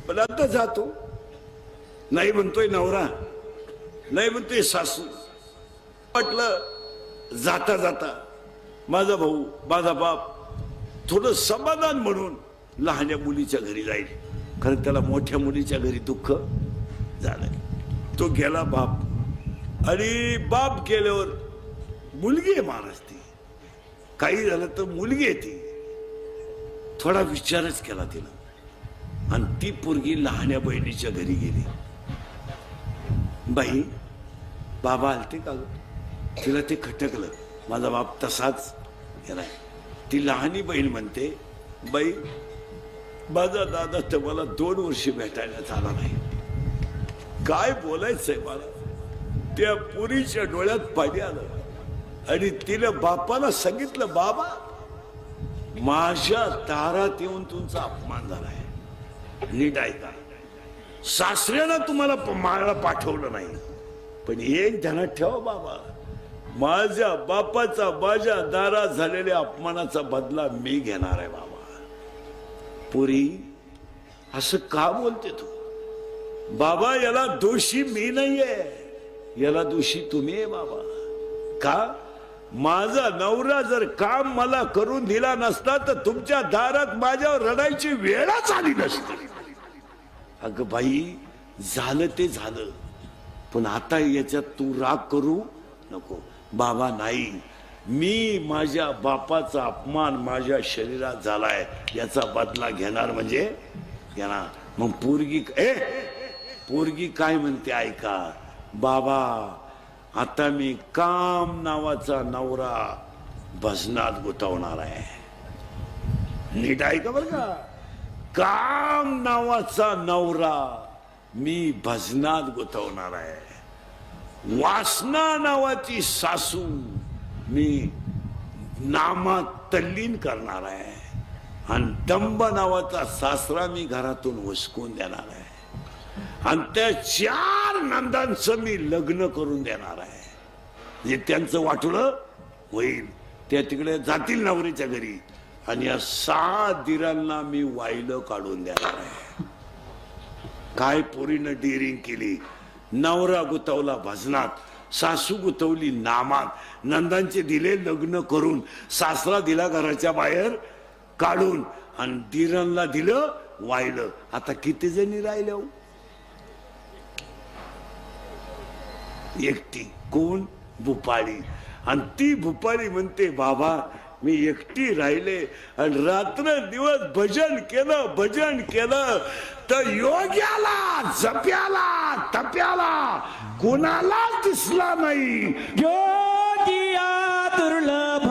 पण आता जातो. नाही म्हणतोय नवरा, नाही म्हणतोय सासू. म्हटलं जाता जाता माझा भाऊ माझा बाप थोडं समाधान म्हणून लहान्या मुलीच्या घरी जाईल. कारण त्याला मोठ्या मुलीच्या घरी दुःख झालंय. तो गेला बाप. आणि बाप गेल्यावर मुलगी आहे महाराज. ती काही झालं तर मुलगी आहे ती. थोडा विचारच केला तिनं आणि ती पोरगी लहान्या बहिणीच्या घरी गेली. बाई बाबा आलते का ग. तिला ते खटकलं. माझा बाप तसाच गेलाय. ती लहानी बहीण म्हणते बाई माझा दादा तर मला 2 वर्ष भेटायला आला नाही. काय बोलायचंय मला. त्या पोरीच्या डोळ्यात पाणी आलं आणि तिनं बापाला सांगितलं बाबा माझ्या दारात येऊन तुमचा अपमान झालाय. नीट ऐका. सासऱ्यानं तुम्हाला मला पाठवलं नाही, पण एक ध्यानात ठेवा बाबा, माझ्या बापाचा माझ्या दारात झालेल्या अपमानाचा बदला मी घेणार आहे बाबा. पुरी असं का बोलते तू. बाबा याला दोषी मी नाहीये, याला दोषी तुम्ही आहे बाबा. का माझा नवरा जर काम मला करून दिला नसता तर तुमच्या दारात माझ्यावर रडायची वेळच आली नसती. अगं बाई झालं ते झालं, पण आता याच्यात तू राग करू नको. बाबा नाही, मी माझ्या बापाचा अपमान माझ्या शरीरात झालाय याचा बदला घेणार म्हणजे घेणार. मग पोरगी पोरगी काय म्हणते ऐका, बाबा आता मी काम नावाचा नवरा भजनात गुंतवणार आहे. नीट ऐका बर का, काम नावाचा नवरा मी भजनात गुंतवणार आहे. वासना नावाची सासू मी नामात तल्लीन करणार आहे. आणि दंब नावाचा सासरा मी घरातून हुसकून देणार आहे. आणि त्या 4 नंदांचं मी लग्न करून देणार आहे. म्हणजे त्यांचं वाटोळं होईल, त्या तिकडे जातील नवरीच्या घरी आणि या 6 दिरांना मी वाहिलं काढून देणार आहे. काय पोरीनं डिरिंग केली, नवरा गुतवला भजनात, सासू गुतवली नामात, नंदांचे दिले लग्न करून, सासरा दिला घराच्या बाहेर काढून आणि दिरांना दिलं वाहिलं. आता किती जणी राहिल्या हो? एकटी. कोण? भूपाळी. आणि ती भूपाळी म्हणते बाबा मी एकटी राहिले आणि रात्र दिवस भजन केलं तर योग्याला जप्याला तप्याला कुणाला दिसला नाही. योगिया दुर्लभ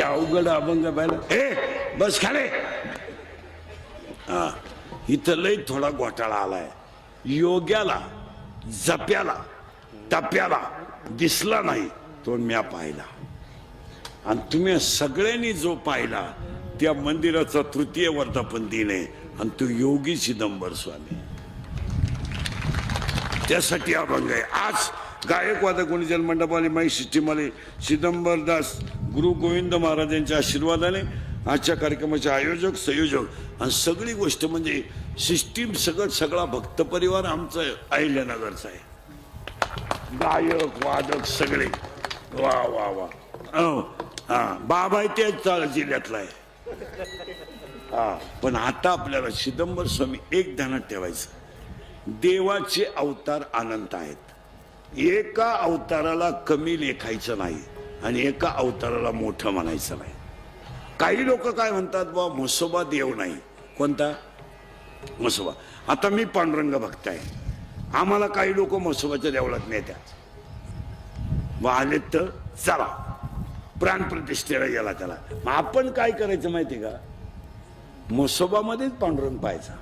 अवघड अभंग पाहिलं. हे बस खाले. इथं लय थोडा घोटाळा आलाय. योग्याला जप्याला टप्याला दिसला नाही तो म्या पाहिला. आणि तुम्ही सगळ्यांनी जो पाहिला त्या मंदिराचा 3य वर्धापन दिन आहे आणि तो योगी चिदंबर स्वामी. त्यासाठी अभंग आहे. आज गायकवाद गुणजन मंडपाने माई सिस्टीमवाले चिदंबरदास गुरु गोविंद महाराज यांच्या आशीर्वादाने आजच्या कार्यक्रमाचे आयोजक संयोजक आणि सगळी गोष्ट म्हणजे सिस्टीम सगळा भक्त परिवार आमचा अहिल्यानगरचा आहे. गायक वादक सगळे वा वा वा. हा बाबा त्याच जिल्ह्यातला आहे. हा पण आता आपल्याला चिदंबर स्वामी एक ध्यानात ठेवायचं, देवाचे अवतार अनंत आहेत. एका अवताराला कमी लेखायचं नाही आणि एका अवताराला मोठं म्हणायचं नाही. काही लोक काय म्हणतात बा म्हसोबा देव नाही. कोणता म्हसोबा? आता मी पांडुरंग भक्त आहे, आम्हाला काही लोक म्हसोबाच्या देवळात नेत्यात. आले तर चला प्राणप्रतिष्ठेला गेला त्याला. मग आपण काय करायचं माहिती का, म्हसोबामध्येच पांडुरंग पाहायचा.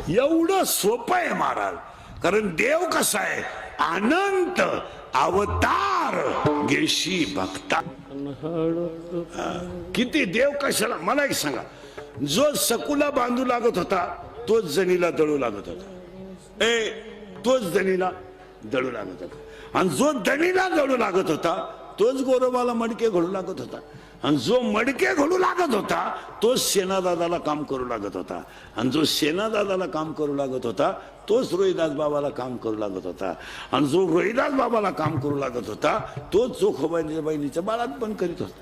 एवढं सोपं आहे महाराज. कारण देव कसा आहे, अनंत अवतार घेशी भक्ता. किती देव कशाला, मला एक सांगा, जो सकुला बांधू लागत होता तोच जणीला दळू लागत होता. तोच जणीला दळू लागत होता. आणि जो दणीला दळू लागत होता तोच गोरोबाला मडके घडू लागत होता. आणि जो मडके घडू लागत होता तोच सेनादादाला काम करू लागत होता. आणि जो सेनादादाला काम करू लागत होता तोच रोहिदास बाबाला काम करू लागत होता. आणि जो रोहिदास बाबाला काम करू लागत होता तोच चोखोबाईच्या बहिणीच्या बाळात पण करीत होता.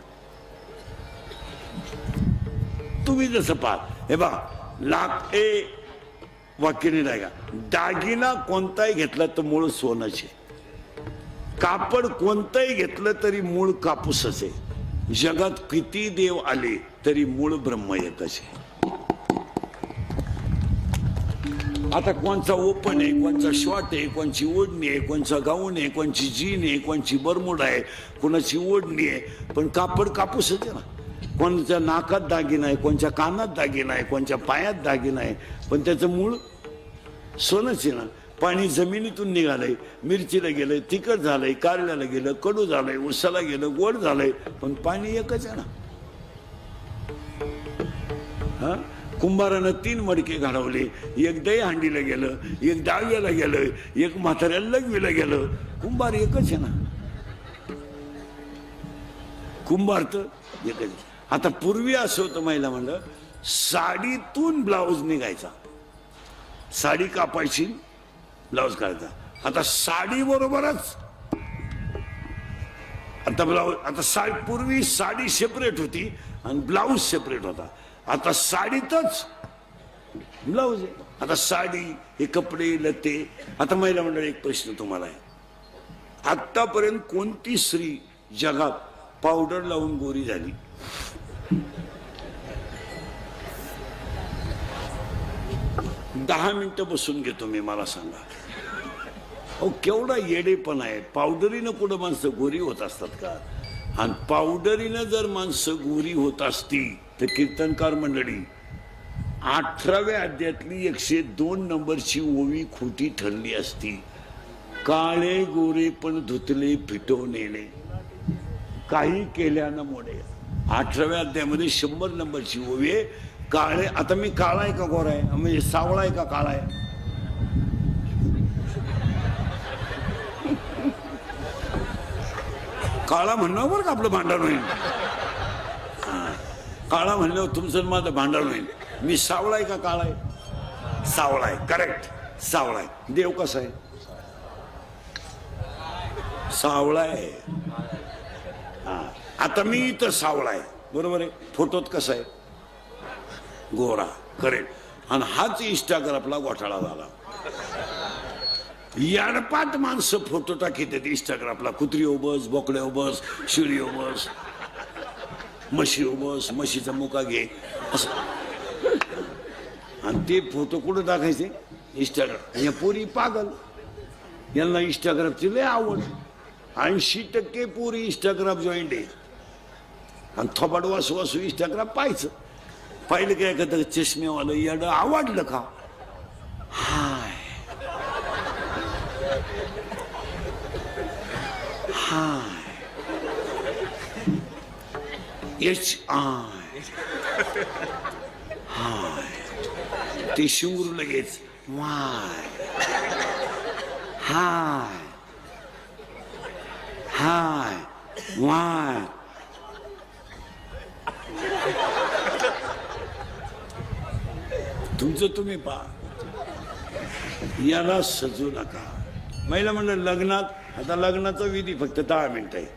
तुम्ही जसं पाहा, हे बा लाख वाक्यने नाही का, दागिना कोणताही घेतला तर मूळ सोनचे, कापड कोणताही घेतलं तरी मूळ कापूसच आहे. जगात किती देव आले तरी मूळ ब्रह्म एकच आहे. आता कोणचा ओपन आहे, कोणचा शॉर्ट आहे, कोणची ओढणी आहे, कोणचा गाऊन आहे, कोणची जीन आहे, कोणची बरमुड आहे, कोणाची ओढणी आहे, पण कापड कापूसच आहे ना. कोणच्या नाकात दागिना आहे, कोणच्या कानात दागिना आहे, कोणच्या पायात दागिना आहे, पण त्याचं मूळ सोनच आहे ना. पाणी जमिनीतून निघालंय, मिरचीला गेलंय, तिखट झालंय, कारल्याला गेलं, कडू झालंय, उसाला गेलं, गोड झालंय, पण पाणी एकच आहे ना. हा, कुंभारानं 3 मडके घडवले, एक दही हांडीला गेलं, एक डाव्याला गेलं, एक म्हाताऱ्याला लघवीला गेलं. कुंभार एकच आहे ना, कुंभार तर एकच. आता पूर्वी असं होतं, महिला म्हणलं साडीतून ब्लाऊज निघायचा, साडी कापायची, ब्लाऊज काढायचा. आता साडी बरोबरच आता ब्लाऊज. आता पूर्वी साडी सेपरेट होती आणि ब्लाऊज सेपरेट होता. आता साडीतच ब्लाऊज आहे. आता साडी, हे कपडे लते. आता महिला मंडळ, एक प्रश्न तुम्हाला आहे, आतापर्यंत कोणती स्त्री जगात पावडर लावून गोरी झाली? दहा मिनिटं बसून घेतो मी, मला सांगा. अहो केवढा येडेपण आहे. पावडरीनं कुठं माणसं गोरी होत असतात का? आणि पावडरीनं जर माणसं गोरी होत असती तर कीर्तनकार मंडळी 18व्या अध्यायातली 102 नंबरची ओवी खोटी ठरली असती. काळे गोरे पण धुतले फिटवलेले, काही केल्यानं मोडे. 18व्या अध्यायामध्ये 100 नंबरची ओवी आहे. काळे, आता मी काळा आहे का गोरा आहे, म्हणजे सावळा आहे का काळा आहे? काळा म्हणणं बरं का आपलं भांडण होईल. काळा म्हणल्यावर तुमचं माझं भांडण होईल. मी सावळा आहे का काळा आहे? सावळा आहे, करेक्ट, सावळा आहे. देव कसा आहे? सावळा आहे. हा, आता मी तर सावळा आहे, बरोबर आहे. फोटोत कसा आहे? गोरा, करेक्ट. आणि हाच इंस्टाग्रामला घोटाळा झाला. याडपाट माणसं फोटो टाकीत इंस्टाग्रामला. कुत्री बस, बोकड्या बस, शिळी बस, म्हशी बस, म्हशीचा मुका घे असं. आणि ते फोटो कुठं टाकायचे? इंस्टाग्राम. या पोरी पागल, यांना इंस्टाग्रामची लय आवड. 80% पोरी इंस्टाग्राम जॉईंट आहे. आणि थोबाड वासू वासू इंस्टाग्राम पाहायचं. पाहिलं काय एखादं चष्मेवालं याडं आवडलं का? हाय हाय HI हाय. ते शिंगरू लगेच वाय हाय हाय वाय. तुमचं तुम्ही पहा, याला सजू नका. महिला म्हणलं लग्नात, आता लग्नाचा विधी फक्त 10 मिनिटं आहे.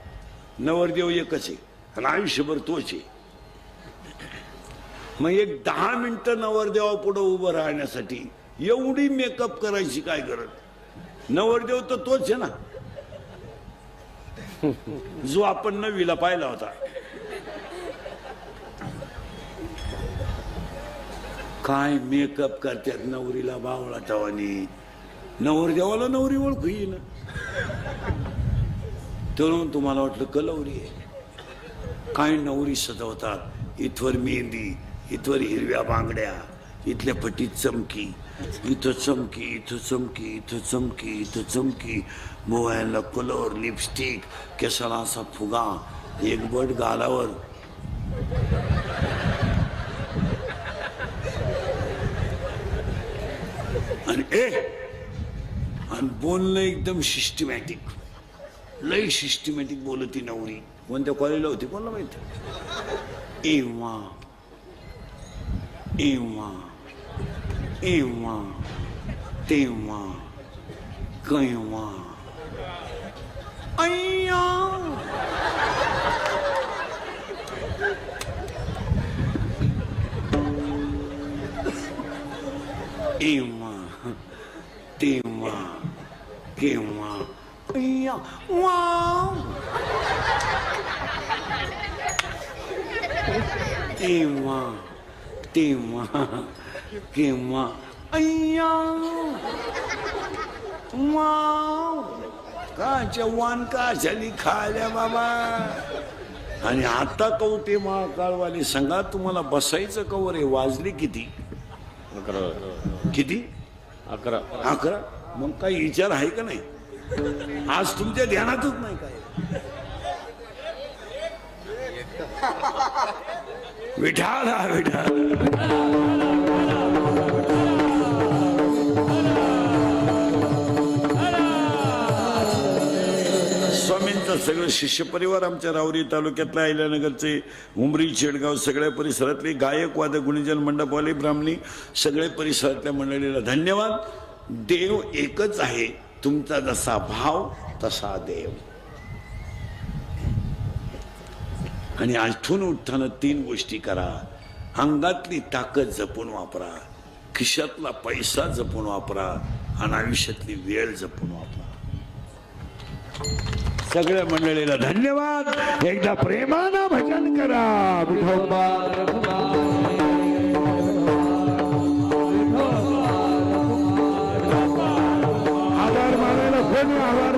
नवरदेव एकच आहे आणि आयुष्यभर तोच आहे. मग एक 10 मिनिटं नवरदेवा पुढे उभं राहण्यासाठी एवढी मेकअप करायची काय गरज? नवरदेव तर तोच आहे ना, जो आपण नवीला पाहिला होता. काय मेकअप करतात नवरीला बावळा टवानी. नवरदेवाला नवरी ओळखू येईना. तरुण तुम्हाला वाटलं कलवरी आहे. काय नवरी सजवतात. इथवर मेहंदी, इथवर हिरव्या बांगड्या, इथल्या फटीत चमकी, इथं चमकी, इथं चमकी, इथं चमकी, इथं चमकी, मोबाईलला कलर, लिपस्टिक, केसाला असा फुगा, एक बट गालावर. आणि बोलणं एकदम सिस्टमॅटिक, लई सिस्टमॅटिक बोलती नवरी. कोणत्या कॉलेजला होती कोणाला माहिती? एव्हा एव्हा एव्हा तेव्हा केव्हा अय्या. एव्हा तेव्हा केव्हा अय्या वाव. एव्हा तेव्हा केव्हा अय्या वाव. काच्या वान काशाली खाल्या बाबा. आणि आता कवटे महाकाळवाले सांगा, तुम्हाला बसायचं कवर आहे? वाजले किती? 11. किती? 11. 11. मग काही विचार आहे का नाही? आज तुमच्या ध्यानातच नाही काय? विठाल हा विठाल. स्वामींचा सगळं शिष्य परिवार आमच्या रावरी तालुक्यातल्या अहिल्यानगरचे, उमरी, चेडगाव सगळ्या परिसरातले गायक वादक गुणीजन मंडपवाले ब्राह्मणी सगळे परिसरातल्या मंडळीला धन्यवाद. देव एकच आहे, तुमचा जसा भाव तसा देव. आणि आठवून उठताना 3 गोष्टी करा. अंगातली ताकद जपून वापरा, खिशातला पैसा जपून वापरा आणि आयुष्यातली वेळ जपून वापरा. सगळ्या मंडळीला धन्यवाद. एकदा प्रेमानं भजन करा. विठोबा आभार मानायला कोणी आभार